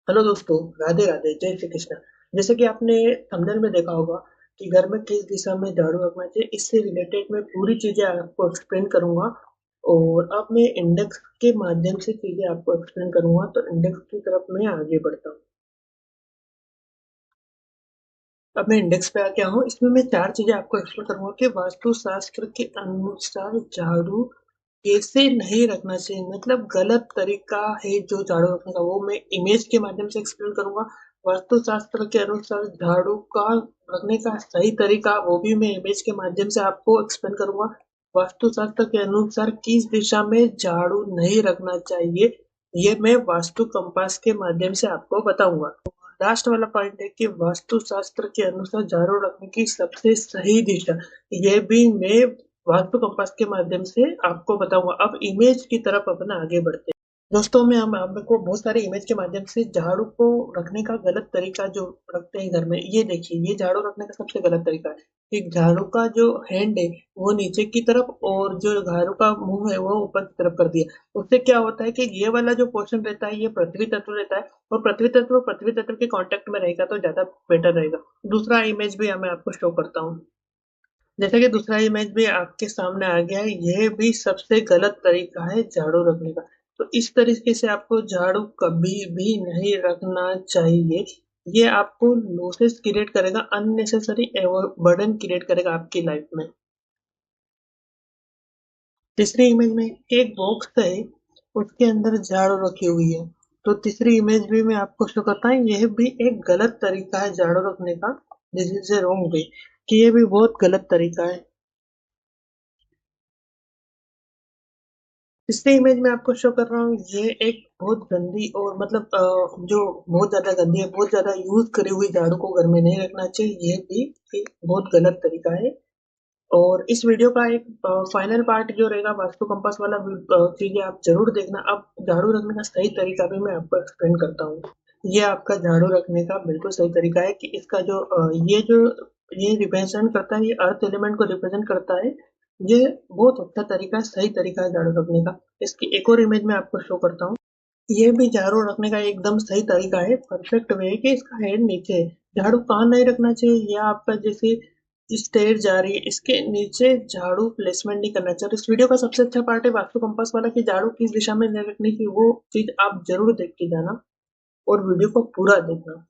Hello दोस्तों, राधे राधे, जय श्री कृष्ण। जैसे कि आपने थंबनेल में देखा होगा कि घर में किस दिशा में झाड़ू रखना चाहिए, इससे रिलेटेड मैं पूरी चीजें आपको एक्सप्लेन करूंगा। और अब मैं इंडेक्स के माध्यम से चीजें आपको एक्सप्लेन करूंगा, तो इंडेक्स की तरफ मैं आगे बढ़ता हूँ। अब मैं इंडेक्स पे आ गया हूँ। इसमें मैं चार चीजें आपको एक्सप्लेन करूंगा कि वास्तुशास्त्र के अनुसार झाड़ू कैसे नहीं रखना चाहिए, मतलब गलत तरीका है जो झाड़ू रखने का, वो मैं इमेज के माध्यम से एक्सप्लेन करूंगा। वास्तुशास्त्र के अनुसार झाड़ू का रखने का सही तरीका, वो भी मैं इमेज के माध्यम से आपको एक्सप्लेन करूंगा। वास्तुशास्त्र के अनुसार किस दिशा में झाड़ू नहीं रखना चाहिए, ये मैं वास्तु कंपास के माध्यम से आपको बताऊंगा। लास्ट वाला पॉइंट है कि वास्तुशास्त्र के अनुसार झाड़ू रखने की सबसे सही दिशा, ये भी मैं वास्तु कंपास के माध्यम से आपको बताऊंगा। अब इमेज की तरफ अपन आगे बढ़ते हैं। दोस्तों में हम आपको बहुत सारे इमेज के माध्यम से झाड़ू को रखने का गलत तरीका जो रखते हैं घर में, ये देखिए, ये झाड़ू रखने का सबसे गलत तरीका है कि झाड़ू का जो हैंड है वो नीचे की तरफ, और जो झाड़ू का मुंह है वो ऊपर की तरफ कर दिया। उससे क्या होता है कि ये वाला जो पोर्शन रहता है ये पृथ्वी तत्व रहता है, और पृथ्वी तत्व के कांटेक्ट में रहेगा तो ज्यादा बेटर रहेगा। दूसरा इमेज भी मैं आपको शो करता हूँ। जैसे कि दूसरा इमेज भी आपके सामने आ गया है, यह भी सबसे गलत तरीका है झाड़ू रखने का। तो इस तरीके से आपको झाड़ू कभी भी नहीं रखना चाहिए। ये आपको लॉसेस क्रिएट करेगा, अननेसेसरी बर्डन क्रिएट करेगा आपकी लाइफ में। तीसरी इमेज में एक बॉक्स है, उसके अंदर झाड़ू रखी हुई है। तो तीसरी इमेज भी मैं आपको शो करता हूँ, यह भी एक गलत तरीका है झाड़ू रखने का। This is a wrong way, कि ये भी बहुत गलत तरीका है। इससे इमेज में आपको शो कर रहा हूँ, ये एक बहुत गंदी और मतलब जो बहुत ज्यादा गंदी है, बहुत ज्यादा यूज करी हुई झाड़ू को घर में नहीं रखना चाहिए, ये भी एक बहुत गलत तरीका है। और इस वीडियो का एक फाइनल पार्ट जो रहेगा वास्तु कंपास वाला, चीजें आप जरूर देखना। अब झाड़ू रखने का सही तरीका भी मैं आपको एक्सप्लेन करता हूँ। ये आपका झाड़ू रखने का बिल्कुल सही तरीका है कि इसका जो ये रिप्रेजेंट करता है, ये अर्थ एलिमेंट को रिप्रेजेंट करता है। ये बहुत अच्छा तरीका है, सही तरीका है झाड़ू रखने का। इसकी एक और इमेज में आपको शो करता हूँ। ये भी झाड़ू रखने का एकदम सही तरीका है, परफेक्ट वे है कि इसका हेड नीचे है। झाड़ू कहाँ नहीं रखना चाहिए, या आपका जैसे स्टेयर जा रही है, इसके नीचे झाड़ू प्लेसमेंट नहीं करना चाहिए। तो इस वीडियो का सबसे अच्छा पार्ट है वास्तु कंपास वाला, कि झाड़ू किस दिशा में नहीं रखनी की, वो चीज आप जरूर देख के जाना और वीडियो को पूरा देखना।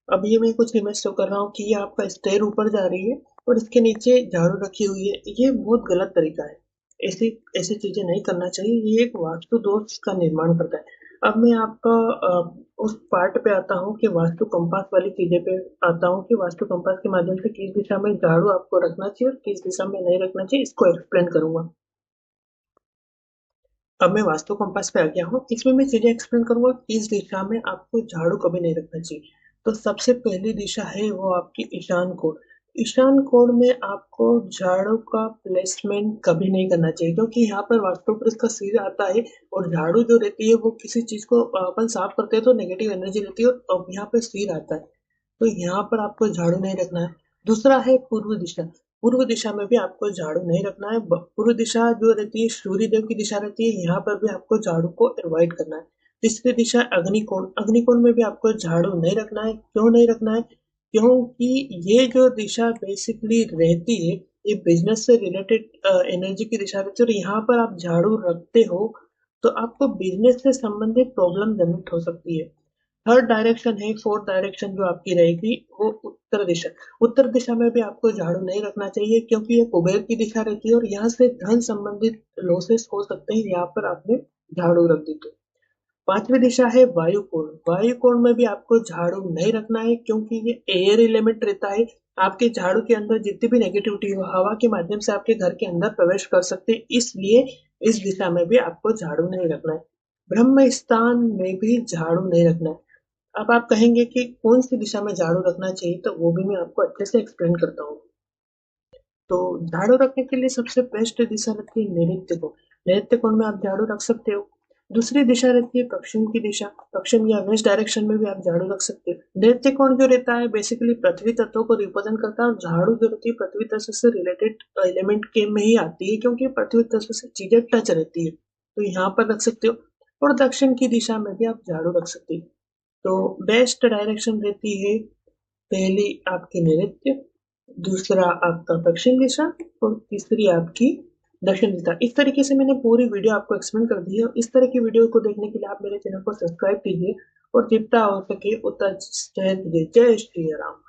अब ये मैं कुछ इमेज शो कर रहा हूँ कि ये आपका स्टेयर ऊपर जा रही है और इसके नीचे झाड़ू रखी हुई है। ये बहुत गलत तरीका है, ऐसी ऐसी चीजें नहीं करना चाहिए। ये एक वास्तु दोष का निर्माण करता है। अब मैं आपका उस पार्ट पे आता हूँ कि वास्तु कंपास वाली चीजें पे आता हूँ कि वास्तु कंपास के माध्यम से किस दिशा में झाड़ू आपको रखना चाहिए और किस दिशा में नहीं रखना चाहिए, इसको एक्सप्लेन करूंगा। अब मैं वास्तु कंपास पे आ गया हूँ। इसमें मैं चीजें एक्सप्लेन करूंगा किस दिशा में आपको झाड़ू कभी नहीं रखना चाहिए। तो सबसे पहली दिशा है वो आपकी ईशान कोण। ईशान कोण में आपको झाड़ू का प्लेसमेंट कभी नहीं करना चाहिए, क्योंकि यहाँ पर वास्तु पर इसका सिर आता है, और झाड़ू जो रहती है वो किसी चीज को अपन साफ करते हैं तो नेगेटिव एनर्जी रहती है, और यहाँ पे सिर आता है, तो यहाँ पर आपको झाड़ू नहीं रखना है। दूसरा है पूर्व दिशा। पूर्व दिशा में भी आपको झाड़ू नहीं रखना है। पूर्व दिशा जो रहती है सूर्य देव की दिशा रहती है, यहाँ पर भी आपको झाड़ू को अवॉइड करना है। तीसरी दिशा अग्निकोण। अग्निकोण में भी आपको झाड़ू नहीं रखना है। क्यों नहीं रखना है? क्योंकि ये जो दिशा बेसिकली रहती है, ये बिजनेस से रिलेटेड एनर्जी की दिशा रहती है, और यहाँ पर आप झाड़ू रखते हो तो आपको बिजनेस से संबंधित प्रॉब्लम जनरेट हो सकती है। थर्ड डायरेक्शन है, फोर्थ डायरेक्शन जो आपकी रहेगी वो उत्तर दिशा। उत्तर दिशा में भी आपको झाड़ू नहीं रखना चाहिए, क्योंकि ये कुबेर की दिशा रहती है और यहाँ से धन संबंधित लॉसेस हो सकते हैं, यहाँ पर आपने झाड़ू रख दी तो। पांचवी दिशा है वायुकोण। वायुकोण में भी आपको झाड़ू नहीं रखना है, क्योंकि ये एयर एलिमेंट रहता है। आपके झाड़ू के अंदर जितनी भी नेगेटिविटी हो, हवा के माध्यम से आपके घर के अंदर प्रवेश कर सकते हैं, इसलिए इस दिशा में भी आपको झाड़ू नहीं रखना है। ब्रह्म स्थान में भी झाड़ू नहीं रखना है। अब आप कहेंगे कि कौन सी दिशा में झाड़ू रखना चाहिए, तो वो भी मैं आपको अच्छे से एक्सप्लेन करता हूँ। तो झाड़ू रखने के लिए सबसे बेस्ट दिशा रहती है नैऋत्य कोण। नैऋत्य कोण में आप झाड़ू रख सकते हो। दूसरी दिशा रहती है पश्चिम की दिशा। पश्चिम या वेस्ट डायरेक्शन में भी आप झाड़ू रख सकते हो। नैऋत्य कोण जो रहता है बेसिकली पृथ्वी तत्व को रिप्रेजेंट करता है, और झाड़ू जो रहती है पृथ्वी तत्व से रिलेटेड एलिमेंट के में ही आती है, क्योंकि पृथ्वी तत्व से चीजें टच रहती है, तो यहाँ पर रख सकते हो। और दक्षिण की दिशा में भी आप झाड़ू रख सकती हैं। तो बेस्ट डायरेक्शन रहती है पहली आपकी नैऋत्य, दूसरा आपका दक्षिण दिशा और तीसरी आपकी दक्षिण दिशा। इस तरीके से मैंने पूरी वीडियो आपको एक्सप्लेन कर दी है। इस तरह की वीडियो को देखने के लिए आप मेरे चैनल को सब्सक्राइब कीजिए और जितना हो सके उतना शेयर कीजिए। जय श्री राम।